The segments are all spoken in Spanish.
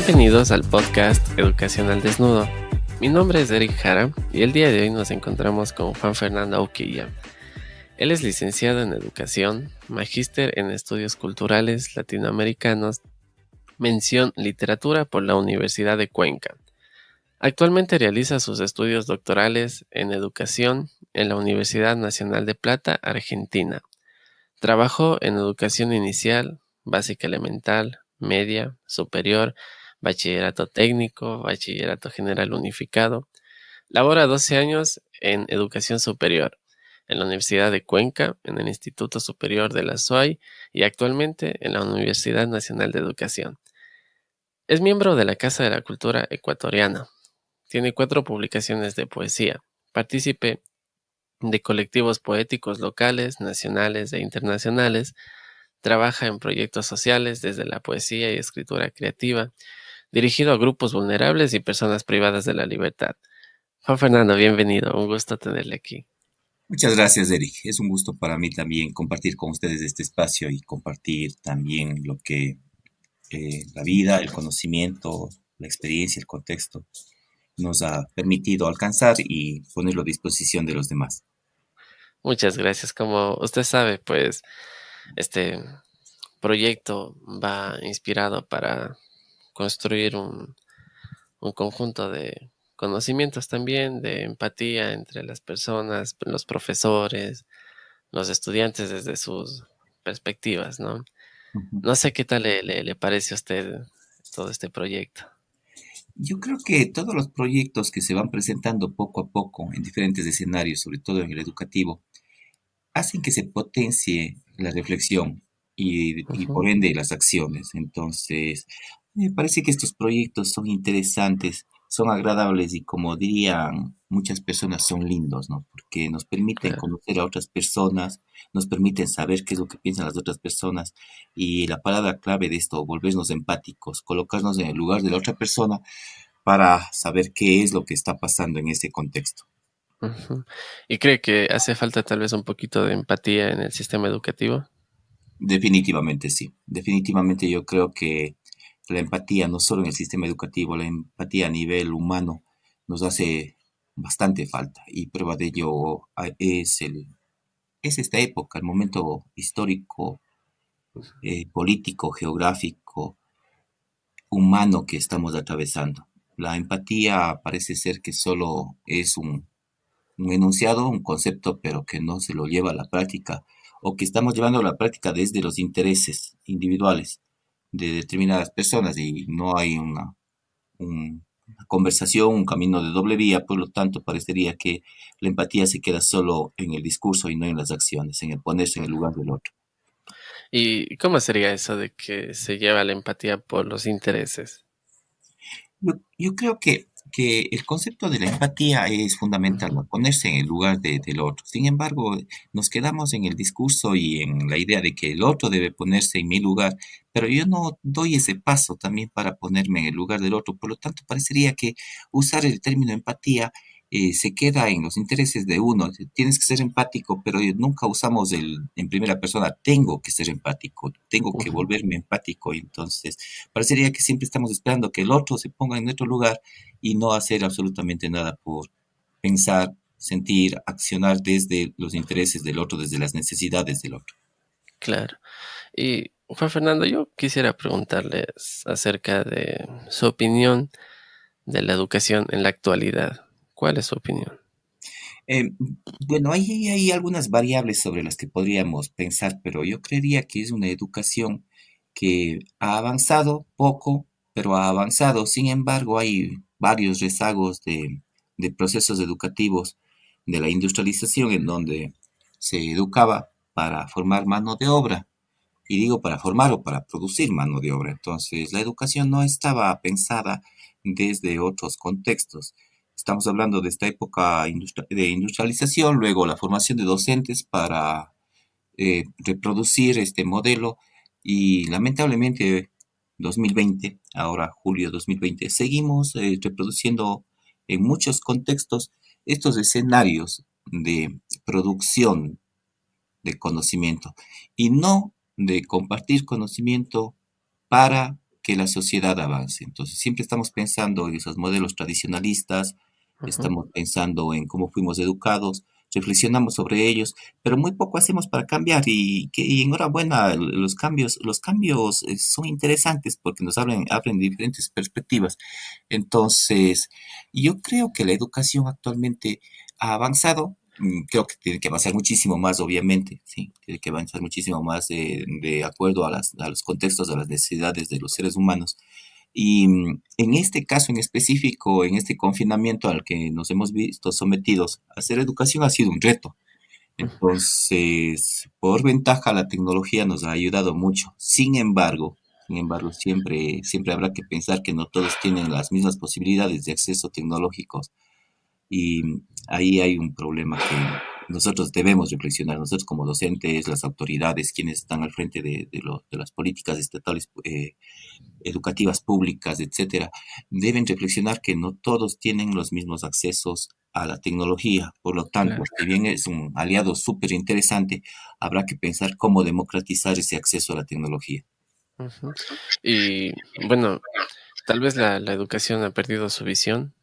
Bienvenidos al podcast Educación al Desnudo. Mi nombre es Eric Jara y el día de hoy nos encontramos con Juan Fernando Auquilla. Él es licenciado en Educación, magíster en Estudios Culturales Latinoamericanos, mención Literatura por la Universidad de Cuenca. Actualmente realiza sus estudios doctorales en Educación en la Universidad Nacional de Plata, Argentina. Trabajó en educación inicial, básica elemental, media, superior, bachillerato técnico, bachillerato general unificado. Labora 12 años en educación superior, en la Universidad de Cuenca, en el Instituto Superior de la SUAY y actualmente en la Universidad Nacional de Educación. Es miembro de la Casa de la Cultura Ecuatoriana. Tiene 4 publicaciones de poesía. Partícipe de colectivos poéticos locales, nacionales e internacionales. Trabaja en proyectos sociales desde la poesía y escritura creativa, dirigido a grupos vulnerables y personas privadas de la libertad. Juan Fernando, bienvenido. Un gusto tenerle aquí. Muchas gracias, Eric. Es un gusto para mí también compartir con ustedes este espacio y compartir también lo que la vida, el conocimiento, la experiencia, el contexto nos ha permitido alcanzar y ponerlo a disposición de los demás. Muchas gracias. Como usted sabe, pues este proyecto va inspirado para construir un conjunto de conocimientos también, de empatía entre las personas, los profesores, los estudiantes desde sus perspectivas, ¿no? Ujú. No sé qué tal le parece a usted todo este proyecto. Yo creo que todos los proyectos que se van presentando poco a poco en diferentes escenarios, sobre todo en el educativo, hacen que se potencie la reflexión y Ujú. por ende las acciones. Entonces, me parece que estos proyectos son interesantes, son agradables y como dirían muchas personas, son lindos, ¿no? Porque nos permiten Claro. conocer a otras personas, nos permiten saber qué es lo que piensan las otras personas y la palabra clave de esto, volvernos empáticos, colocarnos en el lugar de la otra persona para saber qué es lo que está pasando en ese contexto. Ujú. ¿Y cree que hace falta tal vez un poquito de empatía en el sistema educativo? Definitivamente sí. Definitivamente yo creo que la empatía, no solo en el sistema educativo, la empatía a nivel humano nos hace bastante falta. Y prueba de ello es esta época, el momento histórico, político, geográfico, humano que estamos atravesando. La empatía parece ser que solo es un enunciado, un concepto, pero que no se lo lleva a la práctica o que estamos llevando a la práctica desde los intereses individuales de determinadas personas y no hay una conversación, un camino de doble vía, por lo tanto parecería que la empatía se queda solo en el discurso y no en las acciones, en el ponerse en el lugar del otro. ¿Y cómo sería eso de que se lleva la empatía por los intereses? Yo creo que el concepto de la empatía es fundamental, Ujú, ¿no? Ponerse en el lugar del otro. Sin embargo, nos quedamos en el discurso y en la idea de que el otro debe ponerse en mi lugar, pero yo no doy ese paso también para ponerme en el lugar del otro. Por lo tanto, parecería que usar el término empatía se queda en los intereses de uno. Tienes que ser empático, pero nunca usamos en primera persona, tengo que ser empático, tengo que ujú. volverme empático. Y entonces, parecería que siempre estamos esperando que el otro se ponga en nuestro lugar y no hacer absolutamente nada por pensar, sentir, accionar desde los intereses del otro, desde las necesidades del otro. Claro. Y Juan Fernando, yo quisiera preguntarles acerca de su opinión de la educación en la actualidad. ¿Cuál es su opinión? Eh, bueno, hay algunas variables sobre las que podríamos pensar, pero yo creería que es una educación que ha avanzado poco, pero ha avanzado. Sin embargo, hay varios rezagos de procesos educativos de la industrialización en donde se educaba para formar mano de obra. Y digo para formar o para producir mano de obra. Entonces, la educación no estaba pensada desde otros contextos. Estamos hablando de esta época de industrialización, luego la formación de docentes para reproducir este modelo y lamentablemente 2020, ahora julio 2020, seguimos reproduciendo en muchos contextos estos escenarios de producción de conocimiento y no de compartir conocimiento para que la sociedad avance. Entonces, siempre estamos pensando en esos modelos tradicionalistas, Ujú. estamos pensando en cómo fuimos educados, reflexionamos sobre ellos, pero muy poco hacemos para cambiar y enhorabuena, los cambios son interesantes porque nos abren diferentes perspectivas. Entonces, yo creo que la educación actualmente ha avanzado. Creo que tiene que avanzar muchísimo más, obviamente, sí, tiene que avanzar muchísimo más de acuerdo a los contextos, a las necesidades de los seres humanos. Y en este caso en específico, en este confinamiento al que nos hemos visto sometidos, hacer educación ha sido un reto. Ujú. Entonces, por ventaja, la tecnología nos ha ayudado mucho. Sin embargo, siempre habrá que pensar que no todos tienen las mismas posibilidades de acceso tecnológicos y ahí hay un problema que nosotros debemos reflexionar, nosotros como docentes, las autoridades, quienes están al frente de las políticas estatales educativas públicas, etcétera, deben reflexionar que no todos tienen los mismos accesos a la tecnología. Por lo tanto, Claro. si bien es un aliado súper interesante, habrá que pensar cómo democratizar ese acceso a la tecnología. Ujú. Y bueno, tal vez la educación ha perdido su visión.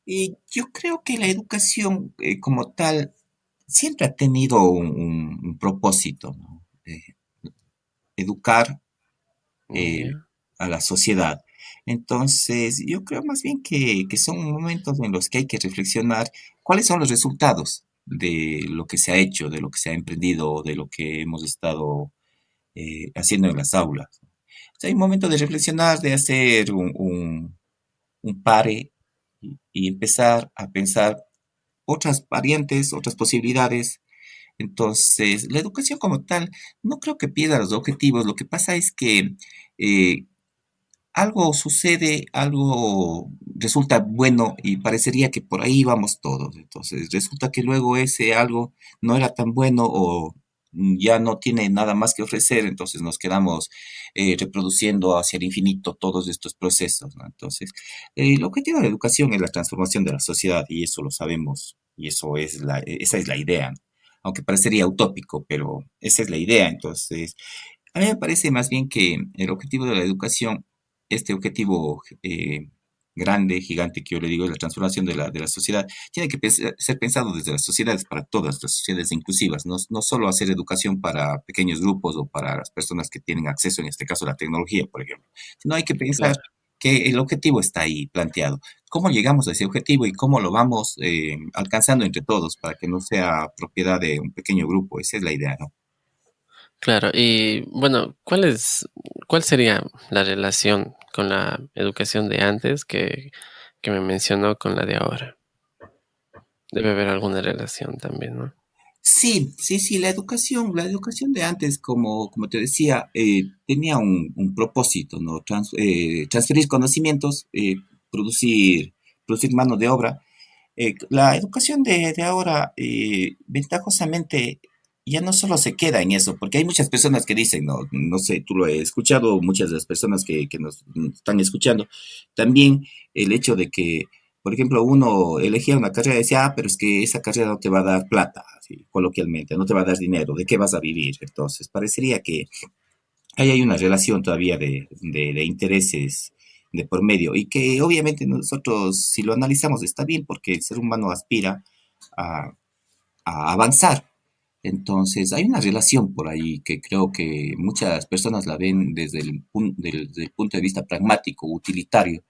Y yo creo que la educación como tal siempre ha tenido un propósito, ¿no? Educar eh, Ya. a la sociedad. Entonces, yo creo más bien que son momentos en los que hay que reflexionar cuáles son los resultados de lo que se ha hecho, de lo que se ha emprendido, de lo que hemos estado haciendo en las aulas. O sea, hay un momento de reflexionar, de hacer un pare y empezar a pensar otras variantes, otras posibilidades. Entonces, la educación como tal, no creo que pierda los objetivos. Lo que pasa es que eh, algo sucede, algo resulta bueno y parecería que por ahí vamos todos. Entonces, resulta que luego ese algo no era tan bueno o ya no tiene nada más que ofrecer, entonces nos quedamos reproduciendo hacia el infinito todos estos procesos, ¿no? Entonces, el objetivo de la educación es la transformación de la sociedad y eso lo sabemos y esa es la idea, ¿no? Aunque parecería utópico, pero esa es la idea. Entonces, a mí me parece más bien que el objetivo de la educación, este objetivo grande, gigante que yo le digo, es la transformación de la sociedad, tiene que ser pensado desde las sociedades para todas, las sociedades inclusivas, no solo hacer educación para pequeños grupos o para las personas que tienen acceso, en este caso, a la tecnología, por ejemplo, sino hay que pensar Claro. que el objetivo está ahí planteado. ¿Cómo llegamos a ese objetivo y cómo lo vamos alcanzando entre todos para que no sea propiedad de un pequeño grupo? Esa es la idea, ¿no? Claro, y bueno, cuál sería la relación con la educación de antes que me mencionó con la de ahora? Debe haber alguna relación también, ¿no? Sí, sí, sí, la educación de antes, como te decía, tenía un propósito, ¿no? Transferir conocimientos, producir mano de obra. La educación de ahora, ventajosamente, ya no solo se queda en eso, porque hay muchas personas que dicen, no sé, tú lo he escuchado, muchas de las personas que nos están escuchando, también el hecho de que, por ejemplo, uno elegía una carrera y decía, pero es que esa carrera no te va a dar plata, así, coloquialmente, no te va a dar dinero, ¿de qué vas a vivir? Entonces, parecería que ahí hay una relación todavía de intereses de por medio y que obviamente nosotros, si lo analizamos, está bien porque el ser humano aspira a, a avanzar. Entonces, hay una relación por ahí que creo que muchas personas la ven desde el punto de vista pragmático, utilitario,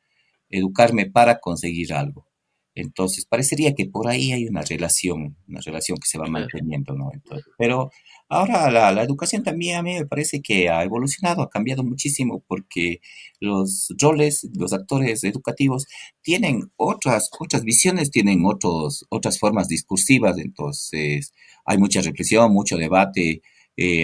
educarme para conseguir algo. Entonces, parecería que por ahí hay una relación que se va Claro. manteniendo, ¿no? Entonces, pero ahora la educación también a mí me parece que ha evolucionado, ha cambiado muchísimo porque los roles, los actores educativos tienen otras visiones, tienen otras formas discursivas, entonces hay mucha reflexión, mucho debate,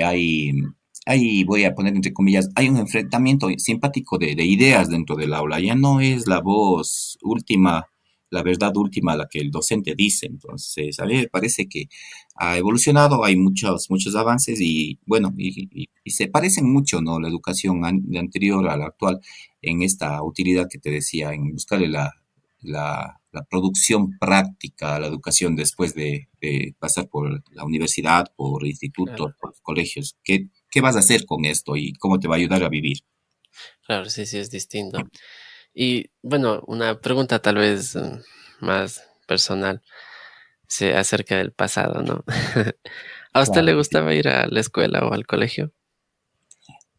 ahí voy a poner entre comillas, hay un enfrentamiento simpático de ideas dentro del aula. Ya no es la voz última, la verdad última la que el docente dice. Entonces, a mí me parece que ha evolucionado, hay muchos avances y bueno, y se parecen mucho, ¿no? La educación de anterior a la actual en esta utilidad que te decía, en buscarle la producción práctica a la educación después de pasar por la universidad, por Claro. institutos, por colegios. ¿Qué vas a hacer con esto y cómo te va a ayudar a vivir? Claro, sí, sí es distinto. Y bueno, una pregunta tal vez más personal, acerca del pasado, ¿no? ¿A usted Claro le que sí. gustaba ir a la escuela o al colegio?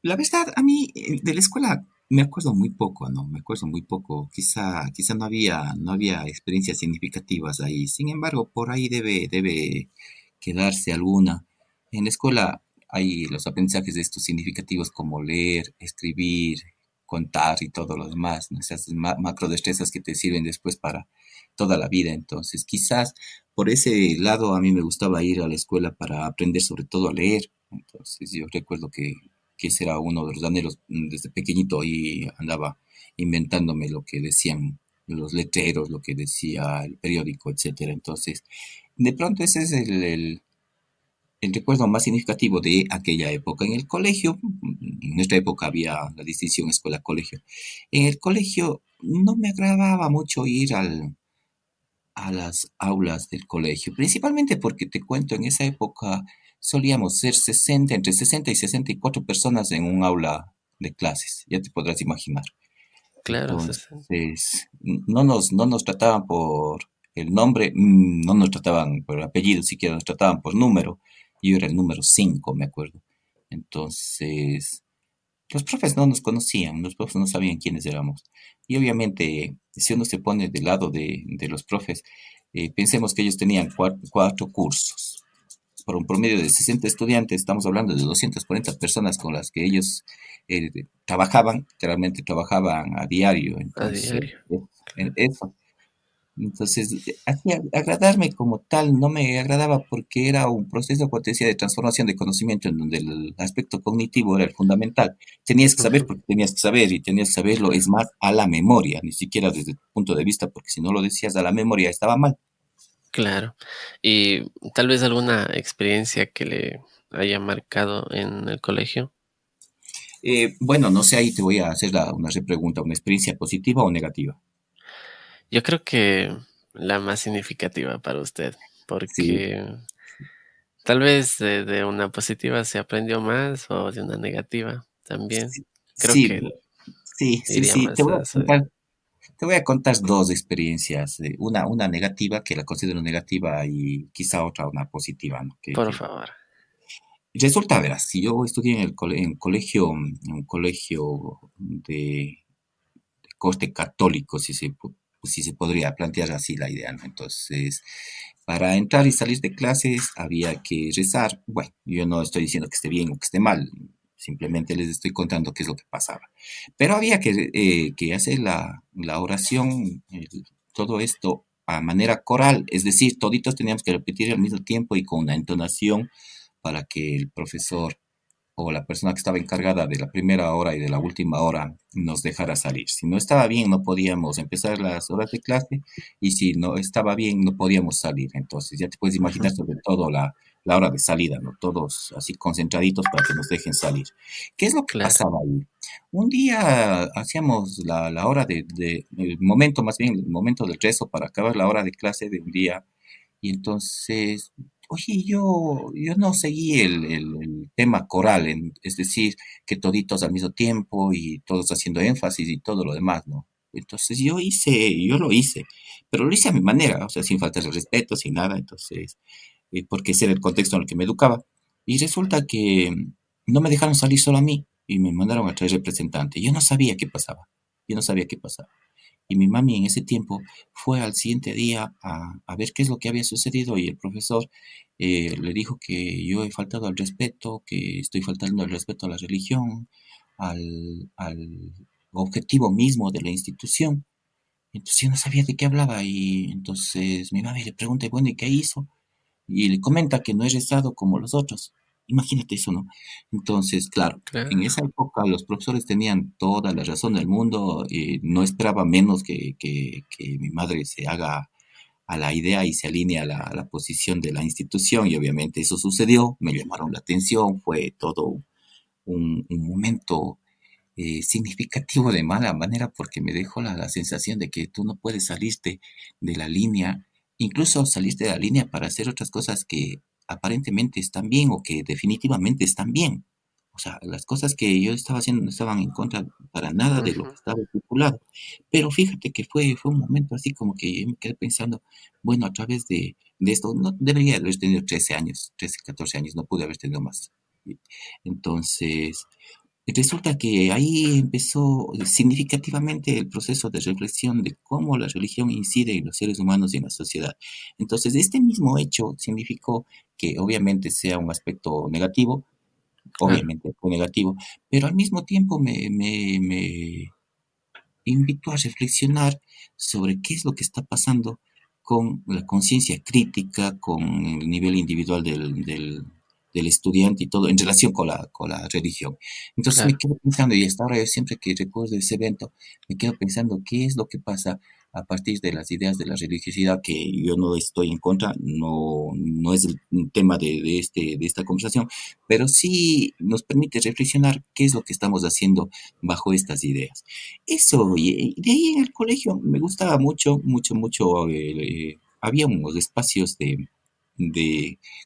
La verdad, a mí de la escuela me acuerdo muy poco, ¿no? Me acuerdo muy poco. Quizá no había experiencias significativas ahí. Sin embargo, por ahí debe quedarse alguna. En la escuela hay los aprendizajes de estos significativos como leer, escribir, contar y todo lo demás, ¿no? Esas macro destrezas que te sirven después para toda la vida. Entonces, quizás por ese lado a mí me gustaba ir a la escuela para aprender sobre todo a leer. Entonces, yo recuerdo que ese era uno de los anhelos desde pequeñito y andaba inventándome lo que decían los letreros, lo que decía el periódico, etcétera. Entonces, de pronto ese es el recuerdo más significativo de aquella época. En el colegio, en nuestra época había la distinción escuela-colegio. En el colegio no me agradaba mucho ir a las aulas del colegio, principalmente porque te cuento, en esa época solíamos ser 60, entre 60 y 64 personas en un aula de clases, ya te podrás imaginar. Claro, Entonces, no nos trataban por el nombre, no nos trataban por el apellido, siquiera nos trataban por número. Yo era el número 5, me acuerdo. Entonces, los profes no nos conocían, los profes no sabían quiénes éramos. Y obviamente, si uno se pone del lado de los profes, pensemos que ellos tenían cuatro cursos. Por un promedio de 60 estudiantes, estamos hablando de 240 personas con las que ellos trabajaban, literalmente trabajaban a diario. a Entonces, diario. eso. Entonces, hacía agradarme como tal, no me agradaba porque era un proceso, como te decía, de transformación de conocimiento en donde el aspecto cognitivo era el fundamental. Tenías que saber Ujú. porque tenías que saber y tenías que saberlo, es más, a la memoria, ni siquiera desde tu punto de vista, porque si no lo decías a la memoria estaba mal. Claro. Y tal vez alguna experiencia que le haya marcado en el colegio. Bueno, no sé, ahí te voy a hacer una repregunta, ¿una experiencia positiva o negativa? Yo creo que la más significativa para usted, Sí, porque tal vez de una positiva se aprendió más o de una negativa también. Creo sí, que sí, sí, iría sí. más a eso. Te voy a contar dos experiencias, una negativa que la considero negativa y quizá otra una positiva, ¿no? Por favor. Resulta, verás, si yo estudié en un colegio de corte católico, si se podría plantear así la idea, ¿no? Entonces, para entrar y salir de clases había que rezar. Bueno, yo no estoy diciendo que esté bien o que esté mal, simplemente les estoy contando qué es lo que pasaba. Pero había que hacer la oración, todo esto a manera coral, es decir, toditos teníamos que repetir al mismo tiempo y con una entonación para que el profesor o la persona que estaba encargada de la primera hora y de la última hora nos dejara salir. Si no estaba bien, no podíamos empezar las horas de clase y si no estaba bien, no podíamos salir. Entonces, ya te puedes Ujú. imaginar sobre todo la hora de salida, ¿no? Todos así concentraditos para que nos dejen salir. ¿Qué es lo que Claro, pasaba ahí? Un día hacíamos la hora el momento, más bien, el momento del rezo para acabar la hora de clase de un día y entonces, oye, yo no seguí el tema coral, es decir, que toditos al mismo tiempo y todos haciendo énfasis y todo lo demás, ¿no? Entonces yo lo hice, pero lo hice a mi manera, o sea, sin falta de respeto, sin nada, entonces, porque ese era el contexto en el que me educaba. Y resulta que no me dejaron salir solo a mí y me mandaron a traer representante. Yo no sabía qué pasaba, yo no sabía qué pasaba. Y mi mami en ese tiempo fue al siguiente día a ver qué es lo que había sucedido y el profesor le dijo que yo he faltado al respeto, que estoy faltando al respeto a la religión, al objetivo mismo de la institución. Entonces yo no sabía de qué hablaba y entonces mi mami le pregunta, bueno, ¿y qué hizo? Y le comenta que no es rezado como los otros. Imagínate eso, ¿no? Entonces, claro, en claro, esa época los profesores tenían toda la razón del mundo, no esperaba menos que mi madre se haga a la idea y se alinee a la posición de la institución y obviamente eso sucedió, me llamaron la atención, fue todo un momento significativo de mala manera porque me dejó la sensación de que tú no puedes salirte de la línea, incluso salirte de la línea para hacer otras cosas que aparentemente están bien o que definitivamente están bien. O sea, las cosas que yo estaba haciendo no estaban en contra para nada de lo Ujú. que estaba estipulado. Pero fíjate que fue un momento así como que yo me quedé pensando, bueno, a través de esto, no debería haber tenido 13 años, 13, 14 años, no pude haber tenido más. Y entonces, resulta que ahí empezó significativamente el proceso de reflexión de cómo la religión incide en los seres humanos y en la sociedad. Entonces, este mismo hecho significó que obviamente sea un aspecto negativo, Claro, obviamente fue negativo, pero al mismo tiempo me invitó a reflexionar sobre qué es lo que está pasando con la conciencia crítica, con el nivel individual del estudiante y todo en relación con la religión. Entonces me claro. quedo pensando, y hasta ahora yo siempre que recuerdo ese evento, me quedo pensando qué es lo que pasa a partir de las ideas de la religiosidad, que yo no estoy en contra, no es el tema de esta conversación, pero sí nos permite reflexionar qué es lo que estamos haciendo bajo estas ideas. Eso, y de ahí en el colegio me gustaba mucho, mucho, mucho. Había unos espacios de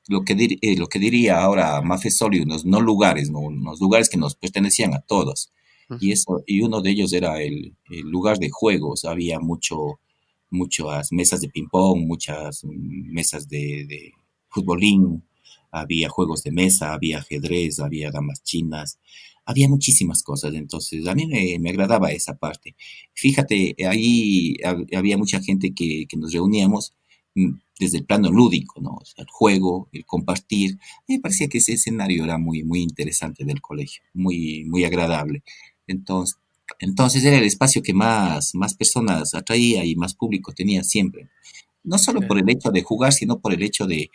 lo que diría ahora Maffesoli, unos no lugares, ¿no? Unos lugares que nos pertenecían a todos. Y Ujú. eso, y uno de ellos era el lugar de juegos. Había muchas mesas de ping-pong, muchas mesas de futbolín, había juegos de mesa, había ajedrez, había damas chinas, había muchísimas cosas, entonces a mí me agradaba esa parte. Fíjate, ahí había mucha gente que nos reuníamos desde el plano lúdico, ¿no? O sea, el juego, el compartir. A mí me parecía que ese escenario era muy, muy interesante del colegio, muy, muy agradable. Entonces, entonces era el espacio que más personas atraía y más público tenía siempre. No solo por Claro. el hecho de jugar, sino por el hecho de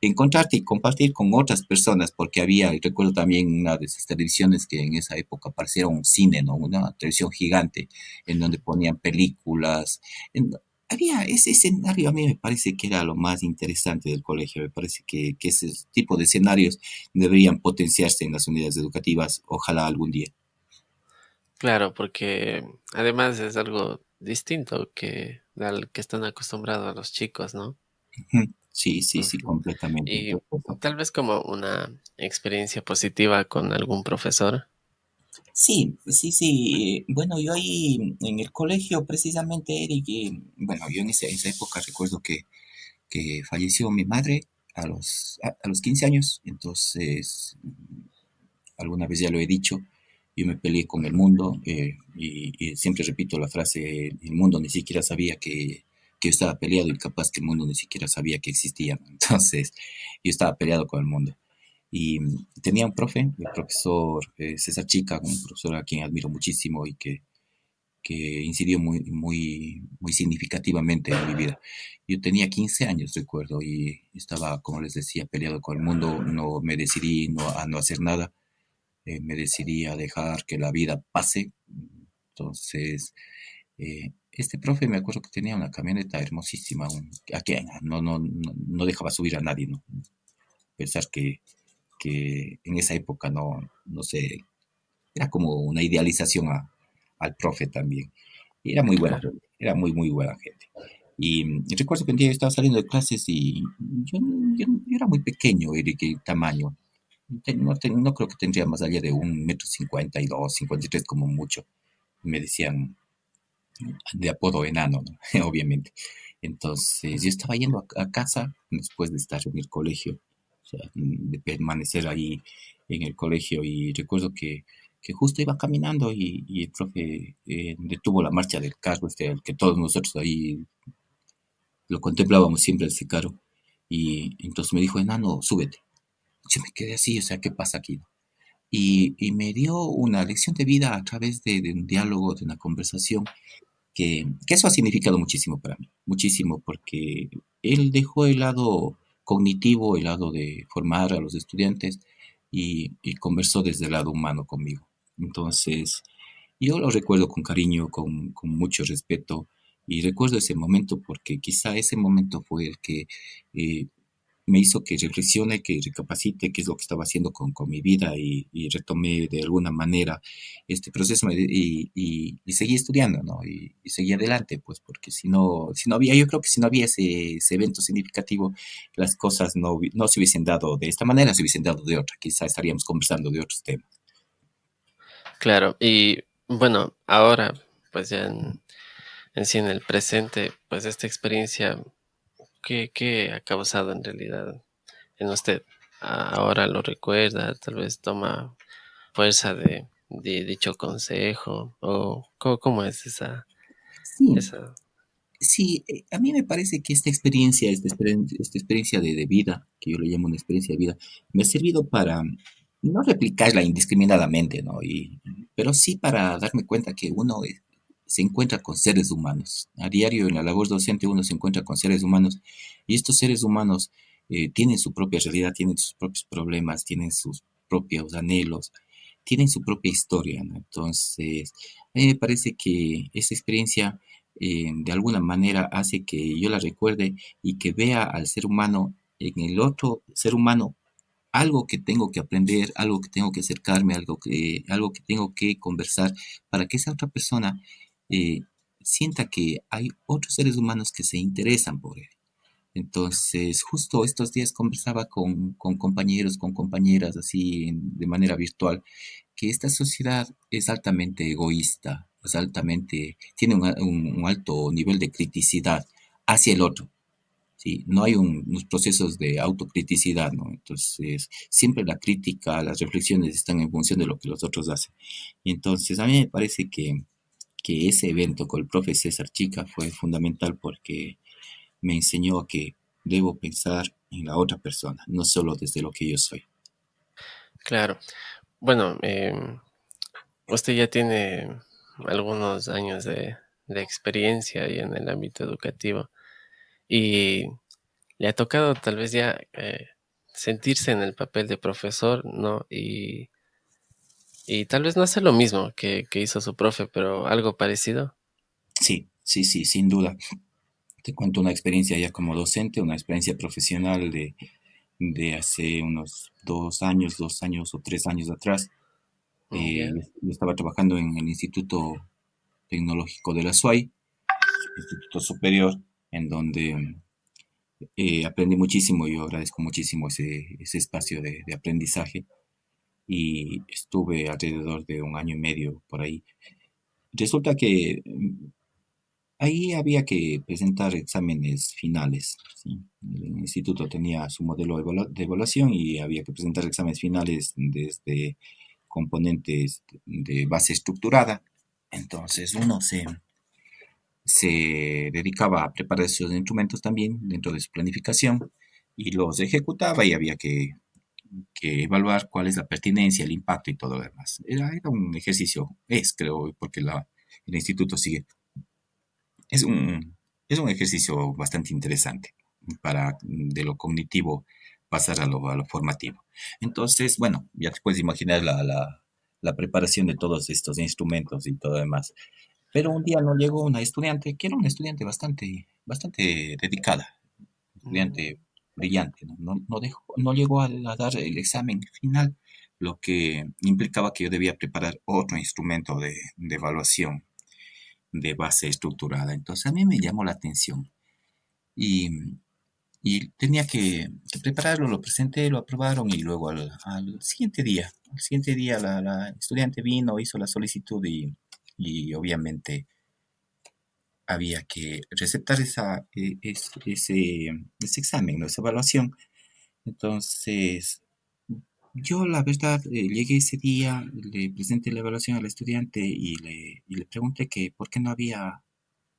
encontrarte y compartir con otras personas, porque había, y recuerdo también una de esas televisiones que en esa época parecía un cine, ¿no? Una televisión gigante en donde ponían películas. en- Había ese escenario, a mí me parece que era lo más interesante del colegio, me parece que ese tipo de escenarios deberían potenciarse en las unidades educativas, ojalá algún día. Claro, porque además es algo distinto que al que están acostumbrados los chicos, ¿no? Ujú. Sí, sí, sí, Ujú. completamente. Y tal vez como una experiencia positiva con algún profesor. Sí, sí, sí. Bueno, yo ahí en el colegio, precisamente, Eric, bueno, yo en esa época recuerdo que falleció mi madre a los 15 años, entonces, alguna vez ya lo he dicho, yo me peleé con el mundo y siempre repito la frase, el mundo ni siquiera sabía que yo estaba peleado y capaz que el mundo ni siquiera sabía que existía, ¿no? Entonces, yo estaba peleado con el mundo. Y tenía un profe, el profesor César Chica, un profesor a quien admiro muchísimo y que incidió muy, muy, muy significativamente en mi vida. Yo tenía 15 años, recuerdo, y estaba, como les decía, peleado con el mundo, no me decidí a no hacer nada, me decidí a dejar que la vida pase. Entonces, este profe me acuerdo que tenía una camioneta hermosísima, a que no dejaba subir a nadie, ¿no? Pensar que en esa época no sé, era como una idealización al profe también. Y era muy buena Claro. gente, era muy, muy buena gente. Y recuerdo que un día yo estaba saliendo de clases y yo era muy pequeño, Eric, en tamaño. No creo que tendría más allá de 1,52 m, 53 como mucho. Me decían de apodo enano, ¿no? Obviamente. Entonces yo estaba yendo a casa después de estar en el colegio, o sea, de permanecer ahí en el colegio y recuerdo que justo iba caminando y el profe detuvo la marcha del carro, al que todos nosotros ahí lo contemplábamos siempre ese carro y entonces me dijo, enano, súbete. Yo me quedé así, o sea, ¿qué pasa aquí? Y me dio una lección de vida a través de un diálogo, de una conversación que eso ha significado muchísimo para mí, muchísimo, porque él dejó el lado cognitivo, el lado de formar a los estudiantes y conversó desde el lado humano conmigo. Entonces, yo lo recuerdo con cariño, con mucho respeto y recuerdo ese momento porque quizá ese momento fue el que eh, me hizo que reflexione, que recapacite qué es lo que estaba haciendo con mi vida y retomé de alguna manera este proceso y seguí estudiando, ¿no? Y seguí adelante, pues, porque si no había, yo creo que si no había ese evento significativo, las cosas no se hubiesen dado de esta manera, se hubiesen dado de otra. Quizá estaríamos conversando de otros temas. Claro, y bueno, ahora, pues ya en sí en el presente, pues esta experiencia, ¿qué ha causado en realidad en usted? Ahora lo recuerda, tal vez toma fuerza de dicho consejo, o cómo es Sí, esa, sí, a mí me parece que esta experiencia de vida, que yo le llamo una experiencia de vida, me ha servido para no replicarla indiscriminadamente, ¿no? Pero sí para darme cuenta que uno se encuentra con seres humanos. A diario en la labor docente uno se encuentra con seres humanos y estos seres humanos tienen su propia realidad, tienen sus propios problemas, tienen sus propios anhelos, tienen su propia historia, ¿no? Entonces, a mí me parece que esa experiencia de alguna manera hace que yo la recuerde y que vea al ser humano en el otro ser humano algo que tengo que aprender, algo que tengo que acercarme, algo que tengo que conversar para que esa otra persona eh, sienta que hay otros seres humanos que se interesan por él. Entonces, justo estos días conversaba con compañeros, con compañeras, así de manera virtual, que esta sociedad es altamente egoísta, tiene un alto nivel de criticidad hacia el otro. ¿Sí? No hay unos procesos de autocriticidad, ¿no? Entonces, siempre la crítica, las reflexiones están en función de lo que los otros hacen. Y entonces, a mí me parece que ese evento con el profe César Chica fue fundamental porque me enseñó a que debo pensar en la otra persona, no solo desde lo que yo soy. claro. Bueno, usted ya tiene algunos años de experiencia ahí en el ámbito educativo y le ha tocado tal vez ya sentirse en el papel de profesor, ¿no? Y tal vez no hacer lo mismo que hizo su profe, pero algo parecido. Sí, sí, sí, sin duda. Te cuento una experiencia ya como docente, una experiencia profesional de hace unos 2 años o 3 años atrás. Ya, Yo estaba trabajando en el Instituto Tecnológico de la SUAY, Instituto Superior, en donde aprendí muchísimo y yo agradezco muchísimo ese espacio de aprendizaje y estuve alrededor de un año y medio por ahí. Resulta que ahí había que presentar exámenes finales, ¿sí? El instituto tenía su modelo de evaluación y había que presentar exámenes finales desde componentes de base estructurada. Entonces se dedicaba a preparar esos instrumentos también dentro de su planificación y los ejecutaba y había que evaluar cuál es la pertinencia, el impacto y todo lo demás. Era un ejercicio, creo, porque el instituto sigue. Es es un ejercicio bastante interesante para de lo cognitivo pasar a lo formativo. Entonces, bueno, ya te puedes imaginar la preparación de todos estos instrumentos y todo lo demás. Pero un día no llegó una estudiante, que era una estudiante bastante dedicada, mm, estudiante brillante, ¿no? No llegó a dar el examen final, lo que implicaba que yo debía preparar otro instrumento de evaluación de base estructurada. Entonces a mí me llamó la atención y, y tenía que prepararlo, lo presenté, lo aprobaron y luego al siguiente día la estudiante vino, hizo la solicitud y obviamente había que recetar ese examen, ¿no? Esa evaluación. Entonces, yo la verdad llegué ese día, le presenté la evaluación al estudiante y le pregunté que por qué no había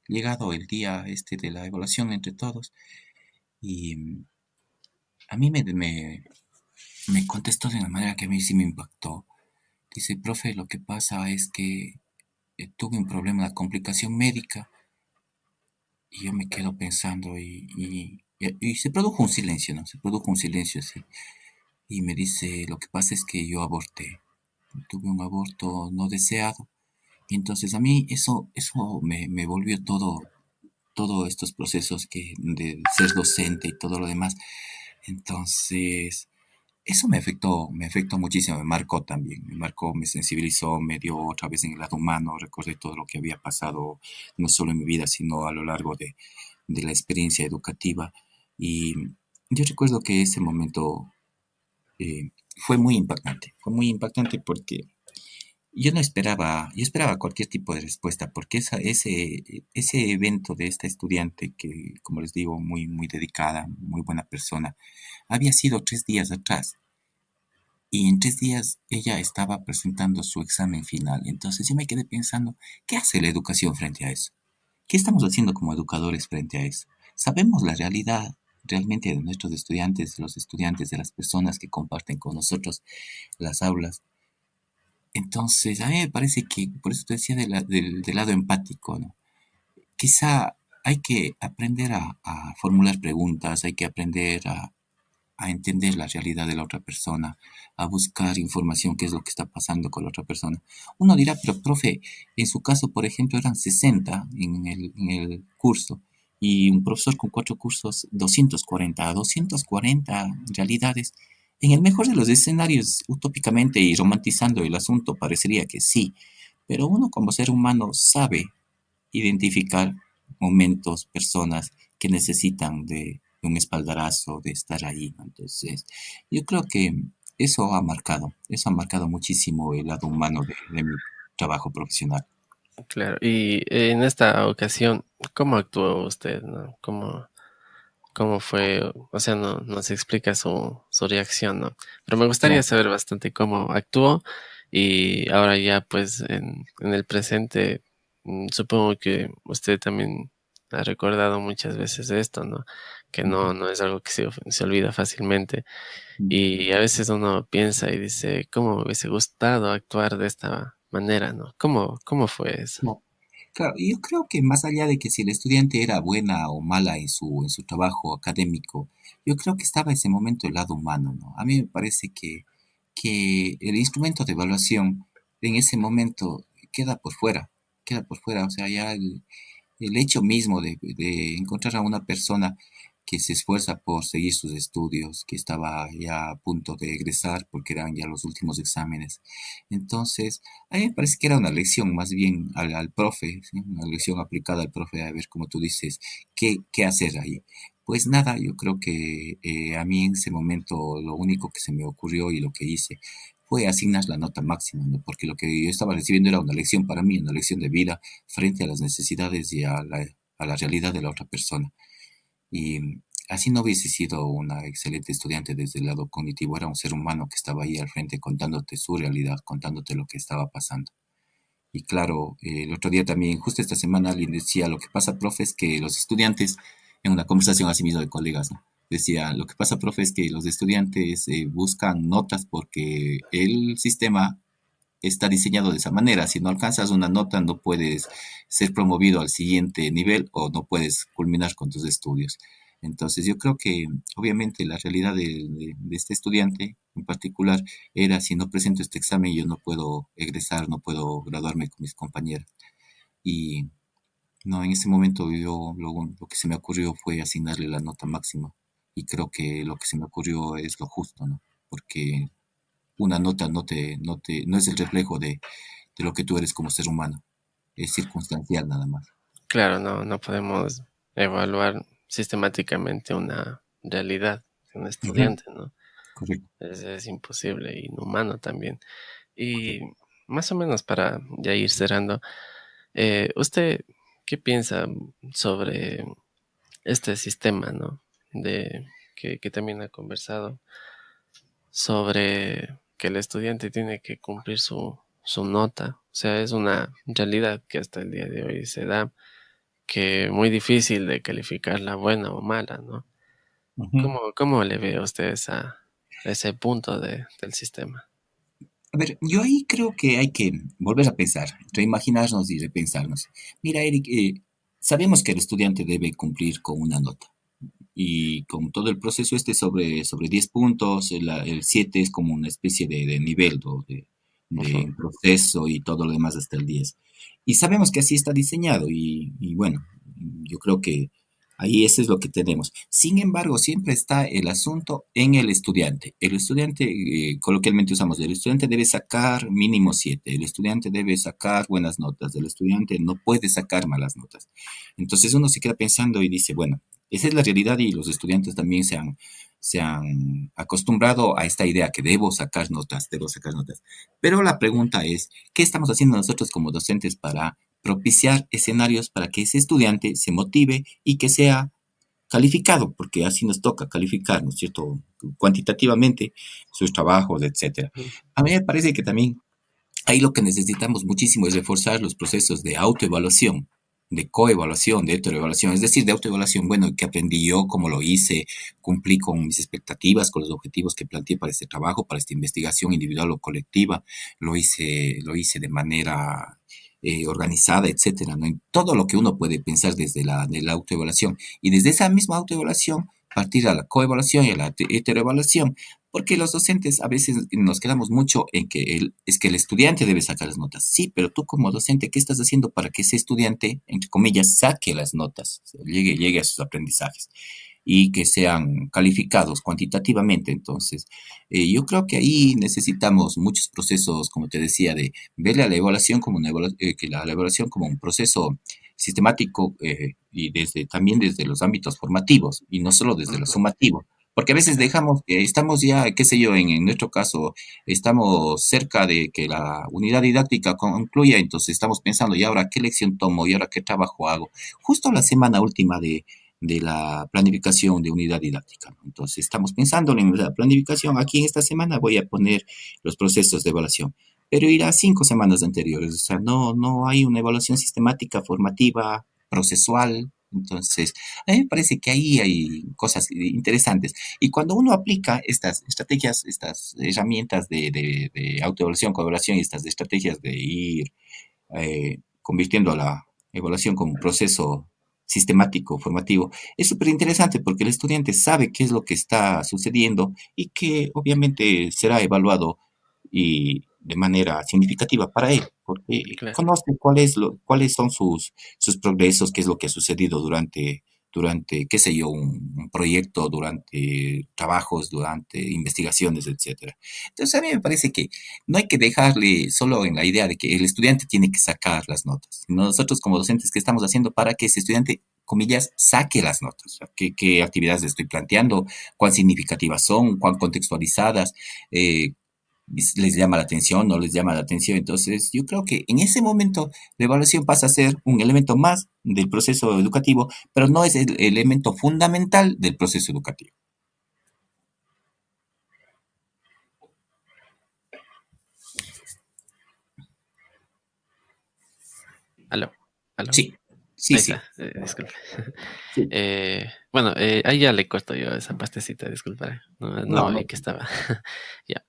llegado el día este de la evaluación entre todos. Y a mí me contestó de una manera que a mí sí me impactó. Dice, profe, lo que pasa es que tuve un problema, una complicación médica. Y yo me quedo pensando y se produjo un silencio, ¿no? Se produjo un silencio así. Y me dice, lo que pasa es que yo aborté. Tuve un aborto no deseado. Y entonces a mí eso me volvió todos estos procesos de ser docente y todo lo demás. Entonces, eso me afectó muchísimo, me marcó también, me marcó, me sensibilizó, me dio otra vez en el lado humano, recordé todo lo que había pasado, no solo en mi vida, sino a lo largo de la experiencia educativa. Y yo recuerdo que ese momento fue muy impactante porque yo esperaba cualquier tipo de respuesta, porque ese evento de esta estudiante que, como les digo, muy, muy dedicada, muy buena persona, había sido 3 días atrás. Y en 3 días ella estaba presentando su examen final. Entonces yo me quedé pensando, ¿qué hace la educación frente a eso? ¿Qué estamos haciendo como educadores frente a eso? ¿Sabemos la realidad realmente de nuestros estudiantes, de los estudiantes, de las personas que comparten con nosotros las aulas? Entonces, a mí me parece que, por eso te decía del lado empático, ¿no? Quizá hay que aprender a formular preguntas, hay que aprender a entender la realidad de la otra persona, a buscar información, qué es lo que está pasando con la otra persona. Uno dirá, pero profe, en su caso, por ejemplo, eran 60 en el curso y un profesor con 4 cursos, 240 realidades. En el mejor de los escenarios, utópicamente y romantizando el asunto, parecería que sí, pero uno como ser humano sabe identificar momentos, personas que necesitan de un espaldarazo, de estar ahí, ¿no? Entonces, yo creo que eso ha marcado muchísimo el lado humano de mi trabajo profesional. Claro, y en esta ocasión, ¿cómo actuó usted, no? ¿Cómo fue? O sea, no se explica su reacción, ¿no? Pero me gustaría Claro. saber bastante cómo actuó y ahora ya pues en el presente, supongo que usted también ha recordado muchas veces esto, ¿no? Que Ujú. no es algo que se olvida fácilmente y a veces uno piensa y dice, ¿cómo me hubiese gustado actuar de esta manera, ¿no? ¿Cómo fue eso? Claro. Claro, yo creo que más allá de que si el estudiante era buena o mala en su trabajo académico, yo creo que estaba ese momento el lado humano, ¿no? A mí me parece que el instrumento de evaluación en ese momento queda por fuera, o sea, ya el hecho mismo de encontrar a una persona que se esfuerza por seguir sus estudios, que estaba ya a punto de egresar porque eran ya los últimos exámenes. Entonces, a mí me parece que era una lección más bien al profe, ¿sí? Una lección aplicada al profe, a ver, como tú dices, qué hacer ahí. Pues nada, yo creo que a mí en ese momento lo único que se me ocurrió y lo que hice fue asignar la nota máxima, ¿no? Porque lo que yo estaba recibiendo era una lección para mí, una lección de vida frente a las necesidades y a la realidad de la otra persona. Y así no hubiese sido una excelente estudiante desde el lado cognitivo, era un ser humano que estaba ahí al frente contándote su realidad, contándote lo que estaba pasando. Y claro, el otro día también, justo esta semana, alguien decía, lo que pasa, profe, es que los estudiantes, en una conversación así mismo de colegas, ¿no? Decía, lo que pasa, profe, es que los estudiantes buscan notas porque el sistema está diseñado de esa manera. Si no alcanzas una nota, no puedes ser promovido al siguiente nivel o no puedes culminar con tus estudios. Entonces, yo creo que obviamente la realidad de este estudiante en particular era, si no presento este examen, yo no puedo egresar, no puedo graduarme con mis compañeros. Y no, en ese momento lo que se me ocurrió fue asignarle la nota máxima. Y creo que lo que se me ocurrió es lo justo, ¿no? Porque una nota no es el reflejo de lo que tú eres como ser humano. Es circunstancial nada más. Claro, no podemos evaluar sistemáticamente una realidad de un Ujú. estudiante, ¿no? Correcto. Es imposible, inhumano también. Y más o menos para ya ir cerrando, ¿usted qué piensa sobre este sistema, ¿no? Que también ha conversado sobre que el estudiante tiene que cumplir su nota. O sea, es una realidad que hasta el día de hoy se da, que muy difícil de calificarla buena o mala, ¿no? Ujú. ¿Cómo le ve a usted ese punto del sistema? A ver, yo ahí creo que hay que volver a pensar, reimaginarnos y repensarnos. Mira, Eric, sabemos que el estudiante debe cumplir con una nota. Y con todo el proceso sobre 10 puntos, el 7 es como una especie de nivel, ¿no? Ujú. De proceso y todo lo demás hasta el 10. Y sabemos que así está diseñado y bueno, yo creo que ahí eso es lo que tenemos. Sin embargo, siempre está el asunto en el estudiante. El estudiante, coloquialmente usamos, el estudiante debe sacar mínimo 7, el estudiante debe sacar buenas notas, el estudiante no puede sacar malas notas. Entonces uno se queda pensando y dice, bueno, esa es la realidad y los estudiantes también se han acostumbrado a esta idea que debo sacar notas, debo sacar notas. Pero la pregunta es, ¿qué estamos haciendo nosotros como docentes para propiciar escenarios para que ese estudiante se motive y que sea calificado? Porque así nos toca calificar, ¿no es cierto? Cuantitativamente sus trabajos, etcétera. Ujú, A mí me parece que también ahí lo que necesitamos muchísimo es reforzar los procesos de autoevaluación, de coevaluación, de heteroevaluación, es decir, de autoevaluación, bueno, ¿qué aprendí yo? ¿Cómo lo hice? ¿Cumplí con mis expectativas, con los objetivos que planteé para este trabajo, para esta investigación individual o colectiva? ¿Lo hice de manera organizada, etcétera, ¿no? En todo lo que uno puede pensar desde la autoevaluación y desde esa misma autoevaluación partir a la coevaluación y a la heteroevaluación, porque los docentes a veces nos quedamos mucho en que es que el estudiante debe sacar las notas. Sí, pero tú como docente, ¿qué estás haciendo para que ese estudiante, entre comillas, saque las notas, llegue a sus aprendizajes y que sean calificados cuantitativamente? Entonces, yo creo que ahí necesitamos muchos procesos, como te decía, de verle a la evaluación como que la evaluación como un proceso sistemático, y también desde los ámbitos formativos y no solo desde lo ujú, sumativo. Porque a veces claro, dejamos, estamos ya, qué sé yo, en nuestro caso, estamos cerca de que la unidad didáctica concluya, entonces estamos pensando, ¿y ahora qué lección tomo? ¿Y ahora qué trabajo hago? Justo la semana última de la planificación de unidad didáctica, ¿no? Entonces estamos pensando en la planificación. Aquí en esta semana voy a poner los procesos de evaluación, pero ir a 5 semanas anteriores, o sea, no hay una evaluación sistemática, formativa, procesual. Entonces, a mí me parece que ahí hay cosas interesantes. Y cuando uno aplica estas estrategias, estas herramientas de autoevaluación, coevaluación y estas estrategias de ir convirtiendo a la evaluación como un proceso sistemático, formativo, es súper interesante porque el estudiante sabe qué es lo que está sucediendo y que obviamente será evaluado y de manera significativa para él, porque claro. conoce cuáles son sus progresos, qué es lo que ha sucedido durante, qué sé yo, un proyecto, durante trabajos, durante investigaciones, etcétera. Entonces a mí me parece que no hay que dejarle solo en la idea de que el estudiante tiene que sacar las notas. Nosotros como docentes, ¿qué estamos haciendo para que ese estudiante, comillas, saque las notas? O sea, ¿qué actividades estoy planteando? ¿Cuán significativas son? ¿Cuán contextualizadas? Eh, ¿Les llama la atención? ¿No les llama la atención? Entonces, yo creo que en ese momento la evaluación pasa a ser un elemento más del proceso educativo, pero no es el elemento fundamental del proceso educativo. Aló, aló. Sí, sí, Ahí sí, está, disculpe. sí. Bueno, ahí ya le corto yo esa pastecita, disculpa. No, No, no vi no. que estaba. Ya.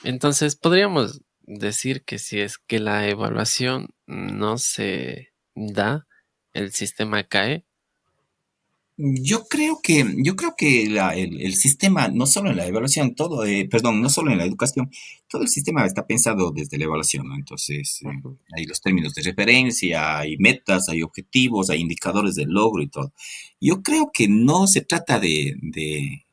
Entonces, podríamos decir que si es que la evaluación no se da, el sistema cae. Yo creo que el sistema, no solo en la evaluación, perdón, no solo en la educación, todo el sistema está pensado desde la evaluación, ¿no? Entonces, Ujú, hay los términos de referencia, hay metas, hay objetivos, hay indicadores de logro y todo. Yo creo que no se trata de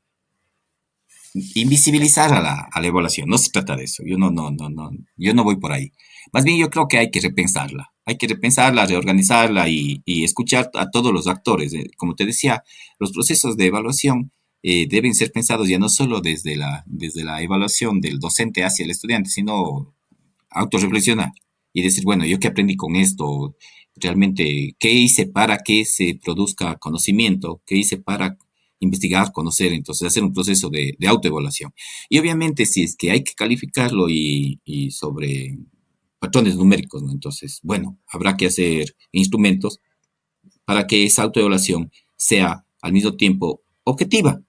invisibilizar a la evaluación, no se trata de eso, yo no voy por ahí. Más bien yo creo que hay que repensarla, reorganizarla y escuchar a todos los actores. Como te decía, los procesos de evaluación deben ser pensados ya no solo desde la evaluación del docente hacia el estudiante, sino autorreflexionar y decir, bueno, ¿yo qué aprendí con esto? Realmente, ¿qué hice para que se produzca conocimiento? ¿Qué hice para investigar, conocer? Entonces, hacer un proceso de autoevaluación. Y obviamente, si es que hay que calificarlo y sobre patrones numéricos, ¿no? Entonces, bueno, habrá que hacer instrumentos para que esa autoevaluación sea al mismo tiempo objetiva.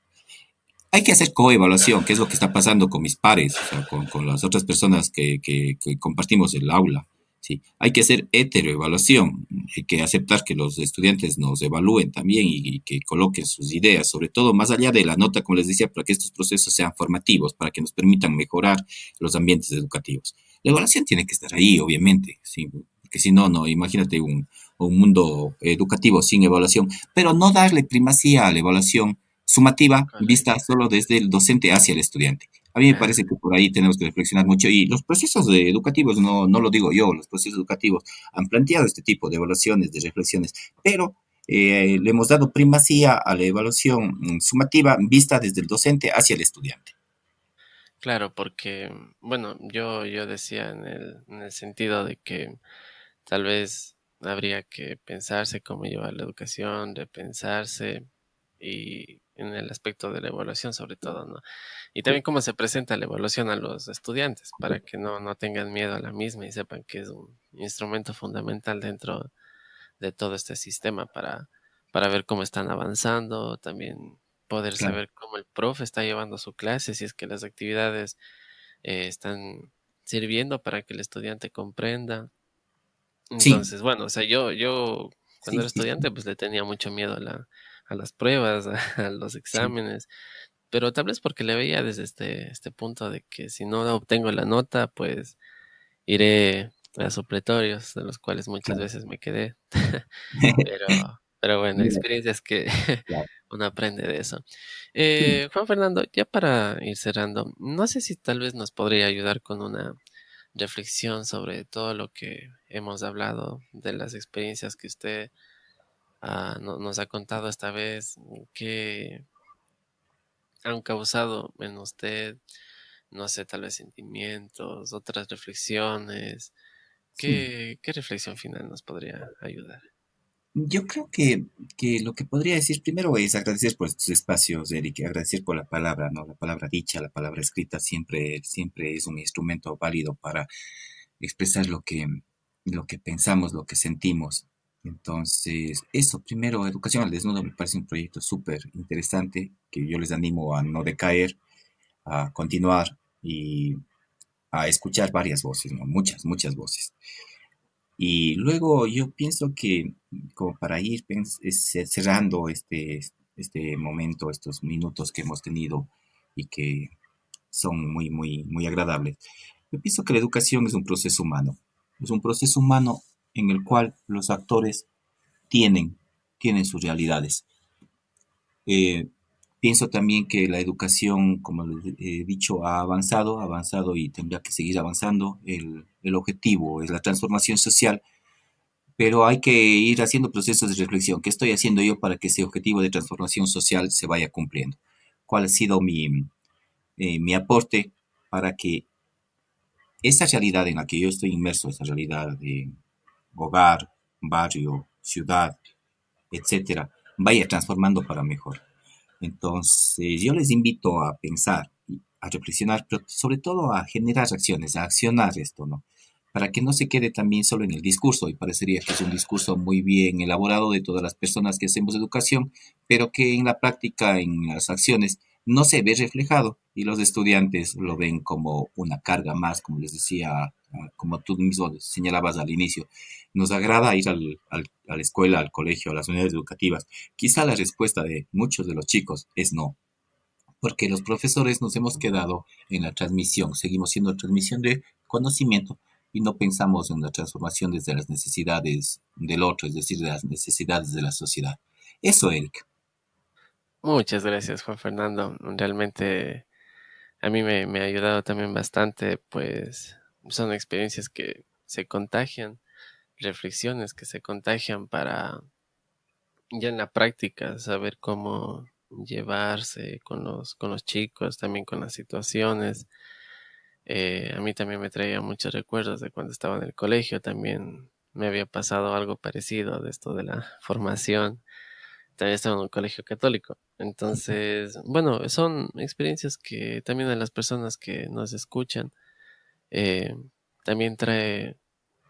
Hay que hacer coevaluación, que es lo que está pasando con mis pares, o sea, con las otras personas que compartimos el aula. Sí, hay que hacer heteroevaluación, hay que aceptar que los estudiantes nos evalúen también y que coloquen sus ideas, sobre todo más allá de la nota, como les decía, para que estos procesos sean formativos, para que nos permitan mejorar los ambientes educativos. La evaluación tiene que estar ahí, obviamente, sí, porque si no, no, imagínate un mundo educativo sin evaluación, pero no darle primacía a la evaluación sumativa vista correcto. solo desde el docente hacia el estudiante. A mí me Claro. parece que por ahí tenemos que reflexionar mucho y los procesos educativos, no lo digo yo, los procesos educativos han planteado este tipo de evaluaciones, de reflexiones, pero le hemos dado primacía a la evaluación sumativa vista desde el docente hacia el estudiante. Claro, porque, bueno, yo decía en el sentido de que tal vez habría que pensarse cómo llevar la educación, repensarse y en el aspecto de la evaluación sobre todo, ¿no? Y también cómo se presenta la evaluación a los estudiantes para que no tengan miedo a la misma y sepan que es un instrumento fundamental dentro de todo este sistema para ver cómo están avanzando, también poder Claro, saber cómo el profe está llevando su clase, si es que las actividades están sirviendo para que el estudiante comprenda. sí, Entonces, bueno, o sea, yo cuando sí, era sí, estudiante sí, pues le tenía mucho miedo a las pruebas, a los sí, exámenes, pero tal vez porque le veía desde este punto de que si no obtengo la nota, pues iré a supletorios, de los cuales muchas claro. veces me quedé. Pero, pero bueno, Mira, experiencias que claro. uno aprende de eso. Sí, Juan Fernando, ya para ir cerrando, no sé si tal vez nos podría ayudar con una reflexión sobre todo lo que hemos hablado, de las experiencias que usted nos ha contado esta vez, que han causado en usted, no sé, tal vez sentimientos, otras reflexiones. sí. ¿Qué reflexión final nos podría ayudar? Yo creo que lo que podría decir primero es agradecer por estos espacios, Eric, agradecer por la palabra, ¿no? La palabra dicha, la palabra escrita siempre es un instrumento válido para expresar lo que pensamos, lo que sentimos. Entonces, eso, primero, Educación al Desnudo me parece un proyecto súper interesante que yo les animo a no decaer, a continuar y a escuchar varias voces, ¿no? Muchas, muchas voces. Y luego yo pienso que como para ir cerrando este momento, estos minutos que hemos tenido y que son muy, muy, muy agradables, yo pienso que la educación es un proceso humano. Es un proceso humano en el cual los actores tienen, tienen sus realidades. Eh, Pienso también que la educación, como les he dicho, ha avanzado y tendrá que seguir avanzando. El objetivo es la transformación social, pero hay que ir haciendo procesos de reflexión. ¿Qué estoy haciendo yo para que ese objetivo de transformación social se vaya cumpliendo? ¿Cuál ha sido mi aporte para que esa realidad en la que yo estoy inmerso, esa realidad de hogar, barrio, ciudad, etcétera, vaya transformando para mejor? Entonces, yo les invito a pensar, a reflexionar, pero sobre todo a generar acciones, a accionar esto, ¿no? Para que no se quede también solo en el discurso, y parecería que es un discurso muy bien elaborado de todas las personas que hacemos educación, pero que en la práctica, en las acciones, no se ve reflejado y los estudiantes lo ven como una carga más, como les decía, como tú mismo señalabas al inicio. Nos agrada ir a la escuela, al colegio, a las unidades educativas. Quizá la respuesta de muchos de los chicos es no, porque los profesores nos hemos quedado en la transmisión, seguimos siendo transmisión de conocimiento y no pensamos en la transformación desde las necesidades del otro, es decir, de las necesidades de la sociedad. Eso, Eric. Muchas gracias, Juan Fernando. Realmente a mí me ha ayudado también bastante, pues son experiencias que se contagian, reflexiones que se contagian para ya en la práctica saber cómo llevarse con los chicos, también con las situaciones. A mí también me traía muchos recuerdos de cuando estaba en el colegio, también me había pasado algo parecido de esto de la formación. También estaba en un colegio católico. Entonces, bueno, son experiencias que también a las personas que nos escuchan eh, también trae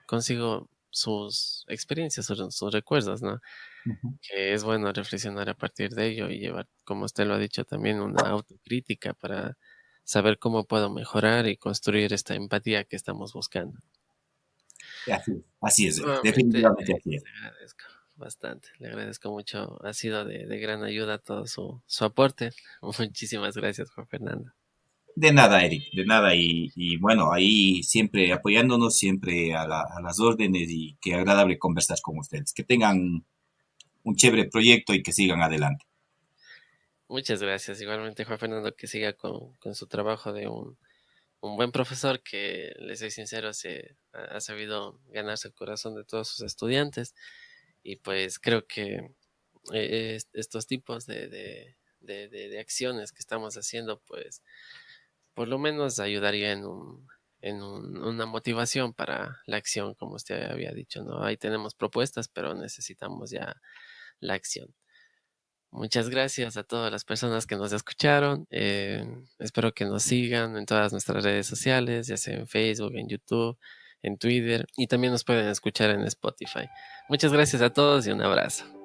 consigo sus experiencias, sus recuerdos, ¿no? Ujú. Que es bueno reflexionar a partir de ello y llevar, como usted lo ha dicho, también una autocrítica para saber cómo puedo mejorar y construir esta empatía que estamos buscando. Así es, Eric. Nuevamente Definitivamente así es. le agradezco bastante, le agradezco mucho, ha sido de gran ayuda todo su aporte. Muchísimas gracias, Juan Fernando. De nada, Eric, de nada. Y bueno, ahí siempre apoyándonos, siempre a las órdenes y qué agradable conversar con ustedes. Que tengan un chévere proyecto y que sigan adelante. Muchas gracias. Igualmente, Juan Fernando, que siga con su trabajo de un buen profesor que, les soy sincero, ha sabido ganarse el corazón de todos sus estudiantes. Y pues creo que estos tipos de acciones que estamos haciendo, pues por lo menos ayudaría una motivación para la acción, como usted había dicho, ¿no? Ahí tenemos propuestas, pero necesitamos ya la acción. Muchas gracias a todas las personas que nos escucharon. Espero que nos sigan en todas nuestras redes sociales, ya sea en Facebook, en YouTube, en Twitter, y también nos pueden escuchar en Spotify. Muchas gracias a todos y un abrazo.